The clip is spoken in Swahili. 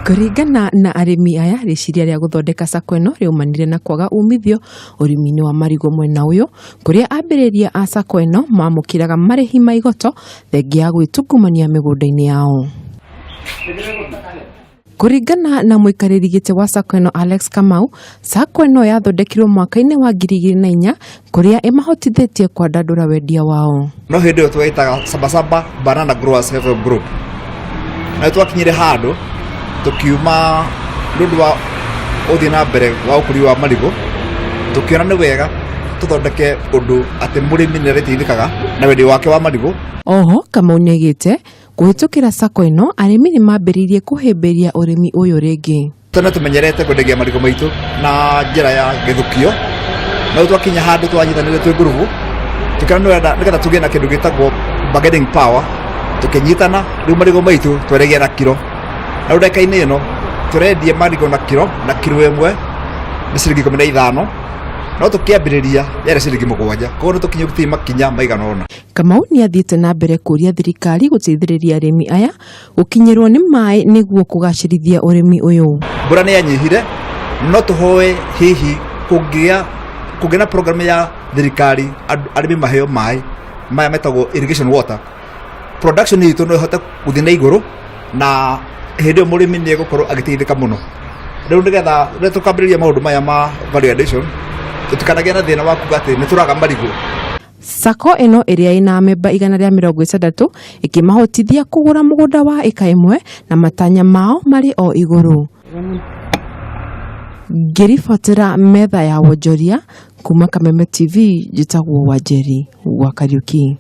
Kũringana na arĩmi aya, rĩciria rĩa gũthondeka sacco ĩno rĩumanire na kwaga umithio ũrĩmi-inĩ wa marigũ mwena ũyũ, kũrĩa ambĩrĩria a sacco ĩno mamũkĩraga marĩhi ma igoto thengia ya gwĩtungumania mĩgũnda-inĩ yao. Kũringana na mũikarĩri gĩtĩ wa sacco ĩno Alex Kamau, sacco ĩno yathondekirwo mwaka-inĩ wa 2004 kũrĩa ĩmahotithĩtie kwandandũra wendia wao. No hĩndĩ ĩyo twĩtaga Sabasaba Banana Growers Self-Help Group. Na twakinyire handũ tukiuma nundu wa uthi na mbere wa ukuri wa marigũ, tukiona nĩ wega tuthondeke ũndũ atĩ mũrĩmi nĩ arĩteithĩkaga na wendia wake wa marigũ. Oho Kamau nĩaugĩte kũhĩtũkĩra sacco ĩno arĩmi nĩ mambĩrĩirie kũhĩmbĩria ũrĩmi ũyũ rĩngĩ. Tene tumenyerete kwendagia marigũ maitũ na njĩra ya gĩthukio, no twakinya handũ twanyitanĩire twĩ ngurubu, tukiona nĩ wega nĩgetha tũgĩe na kĩndũ gĩtagwo bargaining power, tũkĩnyitana rĩu marigũ maitũ tweregia na kiro. Na ndeka-inĩ ĩno tũrendia marigũ na kiro ĩmwe nĩ ciringi 15, no tũkĩambĩrĩria yarĩ ciringi 7, koguo nĩ tũkinyũkitie makinya maigana ũna. Kamau nĩ athiĩte na mbere kũria thirikari gũteithĩrĩria arĩmi aya gũkinyĩrwo nĩ maĩ nĩguo kũgacĩrithia ũrĩmi ũyũ. Mbura nĩ yanyihire, no tũhoe hihi kũgĩa na program ya thirikari arĩmi maheo maĩ maya metagwo irrigation water, production itũ no ĩhote gũthiĩ na igũrũ na hĩndĩ ĩyo mũrĩmi nĩ egũkorwo agĩteithĩka mũno. Rĩu nĩgetha rĩrĩa tũkambĩrĩria maũndũ maya ma value addition, tũtikanagĩa na thĩna wa kuga atĩ nĩ tũraga marigũ. Sacco ĩno ĩrĩa ĩna memba 160 ĩkĩmahotithia kũgũra mũgũnda wa ĩka ĩmwe na matanya mao marĩ o igũrũ. Ngĩribotera metha ya wonjoria kuma Kameme TV, njĩtagwo Wanjeri wa Kariuki.